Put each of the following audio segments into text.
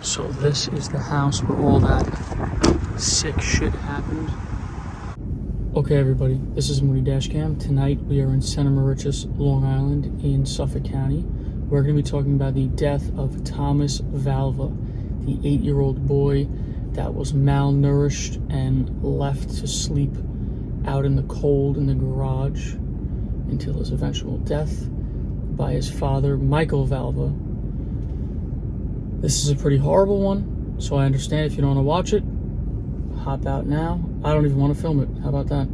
So this is the house where all that sick shit happened. Okay everybody, this is mooneydashcam. Tonight we are in Center Morriches, Long Island in Suffolk County. We're going to be talking about the death of Thomas Valva, the 8-year-old boy that was malnourished and left to sleep out in the cold in the garage until his eventual death by his father, Michael Valva. This is a pretty horrible one, so I understand if you don't want to watch it. Hop out now. I don't even want to film it. How about that?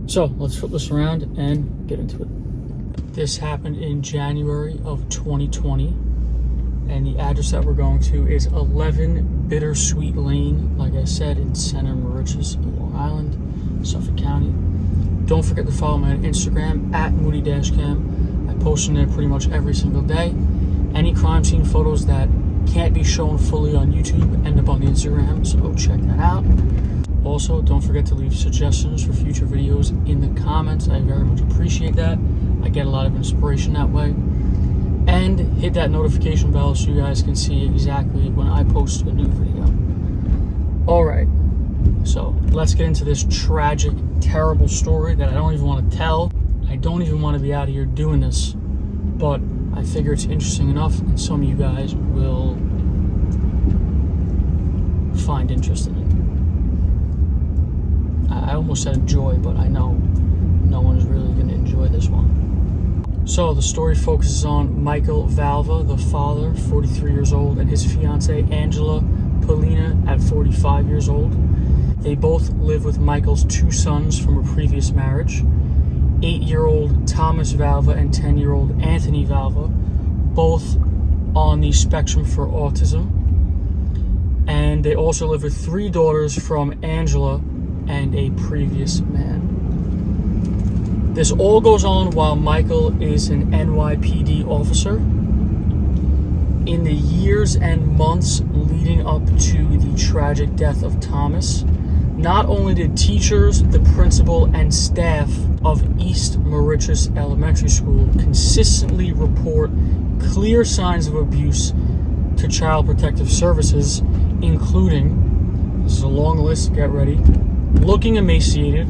So let's flip this around and get into it. This happened in January of 2020, and the address that we're going to is 11 Bittersweet Lane, like I said, in Center Morriches, Long Island, Suffolk County. Don't forget to follow me on Instagram at mooneydashcam. I post on there pretty much every single day. Any crime scene photos that can't be shown fully on YouTube end up on the Instagram, so check that out. Also, don't forget to leave suggestions for future videos in the comments. I very much appreciate that. I get a lot of inspiration that way. And hit that notification bell so you guys can see exactly when I post a new video. Alright, so let's get into this tragic, terrible story that I don't even want to tell. I don't even want to be out here doing this, but I figure it's interesting enough and some of you guys will find interest in it. I almost said enjoy, but I know no one's really going to enjoy this one. So the story focuses on Michael Valva, the father, 43 years old, and his fiancé Angela Pollina at 45 years old. They both live with Michael's 2 sons from a previous marriage. 8-year-old Thomas Valva and 10-year-old Anthony Valva, both on the spectrum for autism. And they also live with 3 daughters from Angela and a previous man. This all goes on while Michael is an NYPD officer. In the years and months leading up to the tragic death of Thomas, not only did teachers, the principal, and staff of East Morriches Elementary School consistently report clear signs of abuse to Child Protective Services, including, this is a long list, get ready, looking emaciated,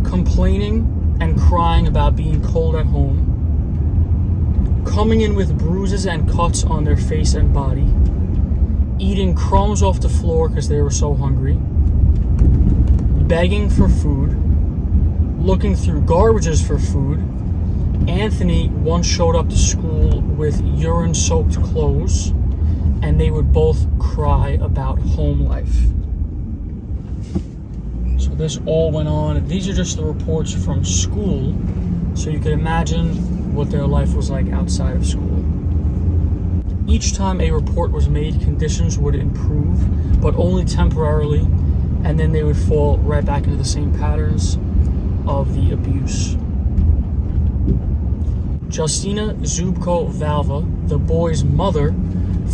complaining and crying about being cold at home, coming in with bruises and cuts on their face and body, eating crumbs off the floor because they were so hungry, begging for food, looking through garbages for food. Anthony once showed up to school with urine-soaked clothes, and they would both cry about home life. So this all went on. These are just the reports from school, so you can imagine what their life was like outside of school. Each time a report was made, conditions would improve, but only temporarily, and then they would fall right back into the same patterns of the abuse. Justina Zubko Valva, the boy's mother,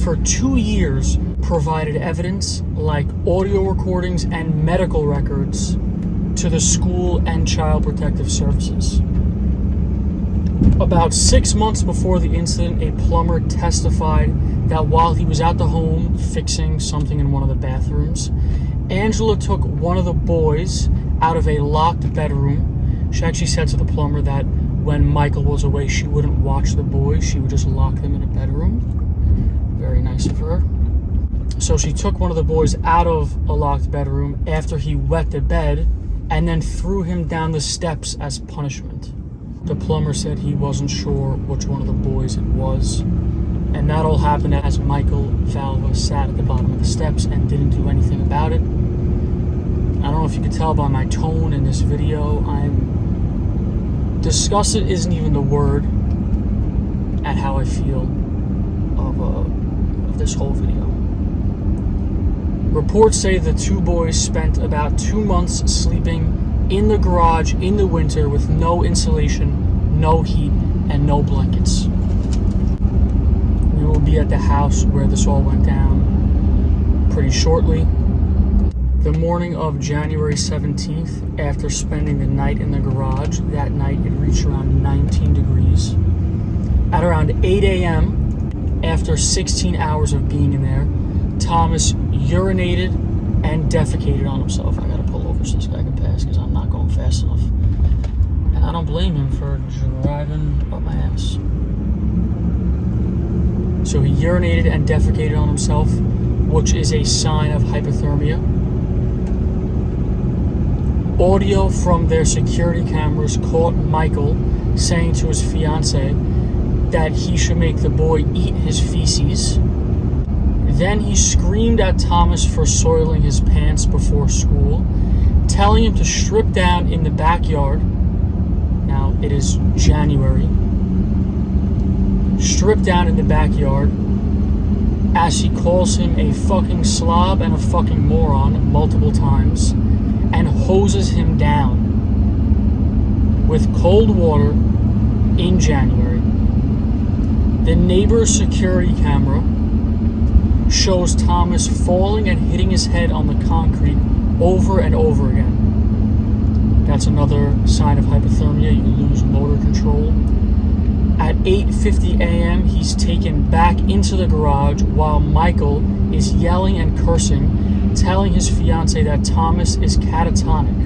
for 2 years provided evidence like audio recordings and medical records to the school and Child Protective Services. About 6 months before the incident, a plumber testified that while he was at the home fixing something in one of the bathrooms, Angela took one of the boys out of a locked bedroom. She actually said to the plumber that when Michael was away, she wouldn't watch the boys. She would just lock them in a bedroom. Very nice of her. So she took one of the boys out of a locked bedroom after he wet the bed and then threw him down the steps as punishment. The plumber said he wasn't sure which one of the boys it was. And that all happened as Michael Valva sat at the bottom of the steps and didn't do anything about it. I don't know if you could tell by my tone in this video, disgusted isn't even the word at how I feel of this whole video. Reports say the 2 boys spent about 2 months sleeping in the garage in the winter with no insulation, no heat, and no blankets. We will be at the house where this all went down pretty shortly. The morning of January 17th, after spending the night in the garage, that night it reached around 19 degrees. At around 8 a.m., after 16 hours of being in there, Thomas urinated and defecated on himself. I gotta pull over so this guy can pass because I'm not going fast enough. And I don't blame him for driving up my ass. So he urinated and defecated on himself, which is a sign of hypothermia. Audio from their security cameras caught Michael saying to his fiancé that he should make the boy eat his feces. Then he screamed at Thomas for soiling his pants before school, telling him to strip down in the backyard. Now, it is January. Strip down in the backyard as he calls him a fucking slob and a fucking moron multiple times and hoses him down with cold water in January. The neighbor's security camera shows Thomas falling and hitting his head on the concrete over and over again. That's another sign of hypothermia. You lose motor control. At 8:50 a.m., he's taken back into the garage while Michael is yelling and cursing, telling his fiancée that Thomas is catatonic.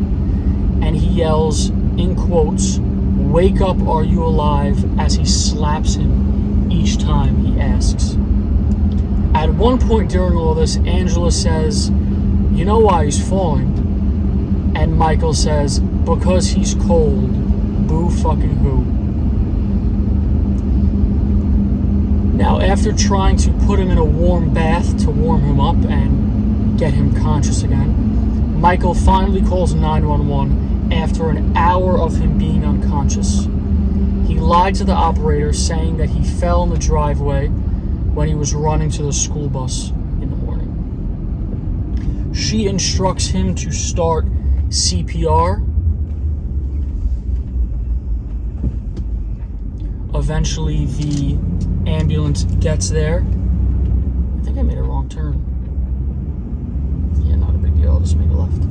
And he yells, in quotes, "Wake up, are you alive?" as he slaps him each time he asks. At one point during all this, Angela says, "You know why he's falling?" And Michael says, "Because he's cold. Boo fucking who." Now, after trying to put him in a warm bath to warm him up and get him conscious again, Michael finally calls 911 after an hour of him being unconscious. He lied to the operator, saying that he fell in the driveway when he was running to the school bus in the morning. She instructs him to start CPR. Eventually, the ambulance gets there. I think I made a wrong turn. Yeah, not a big deal. I'll just make a left.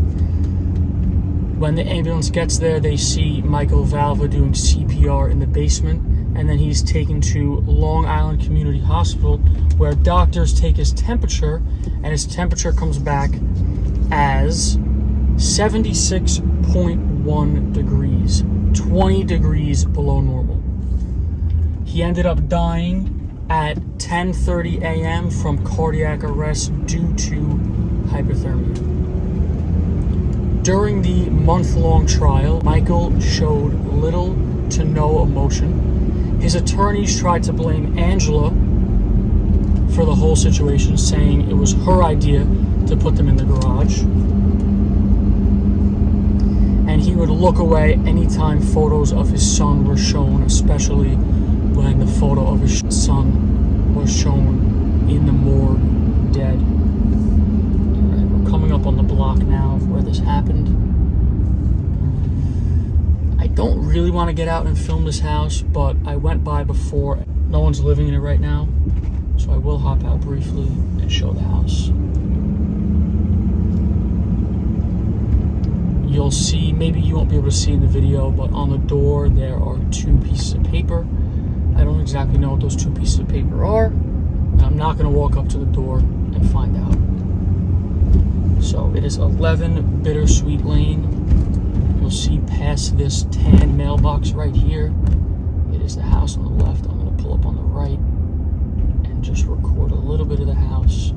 When the ambulance gets there, they see Michael Valva doing CPR in the basement, and then he's taken to Long Island Community Hospital, where doctors take his temperature, and his temperature comes back as 76.1 degrees, 20 degrees below normal. He ended up dying at 10:30 a.m. from cardiac arrest due to hypothermia. During the month-long trial, Michael showed little to no emotion. His attorneys tried to blame Angela for the whole situation, saying it was her idea to put them in the garage. And he would look away anytime photos of his son were shown, especially when the photo of his son was shown in the morgue dead. Alright, we're coming up on the block now of where this happened. I don't really want to get out and film this house, but I went by before. No one's living in it right now, so I will hop out briefly and show the house. You'll see, maybe you won't be able to see in the video, but on the door there are two pieces of paper. I don't exactly know what those two pieces of paper are, and I'm not going to walk up to the door and find out. So it is 11 Bittersweet Lane. You'll see past this tan mailbox right here. It is the house on the left. I'm going to pull up on the right and just record a little bit of the house.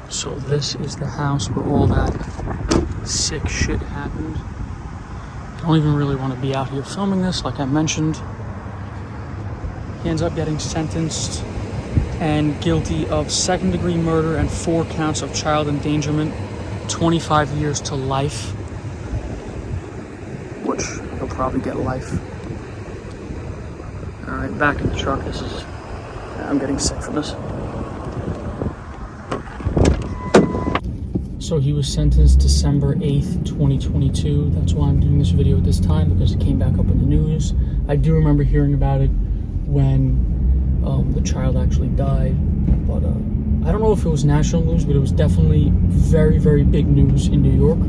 So this is the house where all that sick shit happened. I don't even really want to be out here filming this, like I mentioned. He ends up getting sentenced and guilty of second-degree murder and 4 counts of child endangerment, 25 years to life, which he'll probably get life. All right, back in the truck. I'm getting sick from this. So he was sentenced December 8th, 2022. That's why I'm doing this video at this time, because it came back up in the news. I do remember hearing about it when the child actually died. But I don't know if it was national news, but it was definitely very, very big news in New York.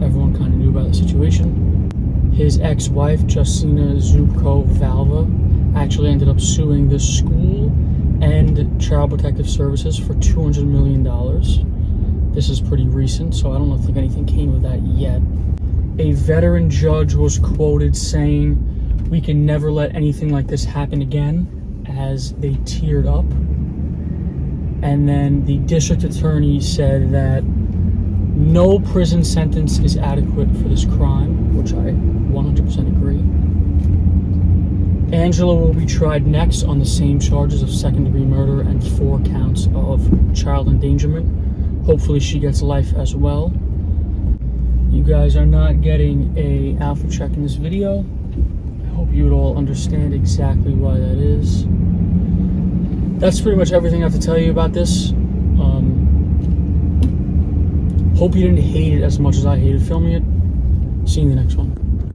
Everyone kind of knew information. His ex-wife, Justina Zubko Valva, actually ended up suing the school and Child Protective Services for $200 million. This is pretty recent, so I don't think anything came of that yet. A veteran judge was quoted saying, "We can never let anything like this happen again," as they teared up. And then the district attorney said that no prison sentence is adequate for this crime, which I 100% agree. Angela will be tried next on the same charges of second-degree murder and 4 counts of child endangerment. Hopefully she gets life as well. You guys are not getting a alpha check in this video. I hope you would all understand exactly why that is. That's pretty much everything I have to tell you about this. Hope you didn't hate it as much as I hated filming it. See you in the next one.